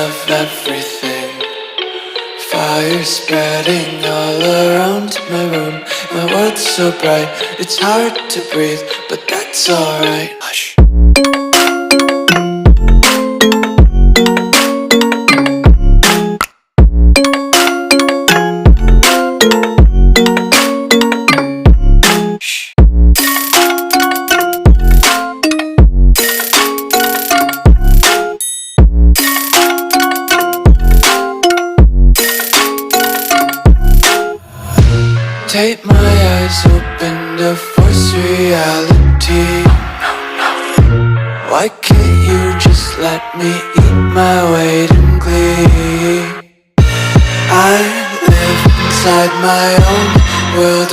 of everything. Fire spreading all around my room. My world's so bright, it's hard to breathe, but that's alright. Hush. Take my eyes open to force reality. Why can't you just let me eat my weight in glee? I live inside my own world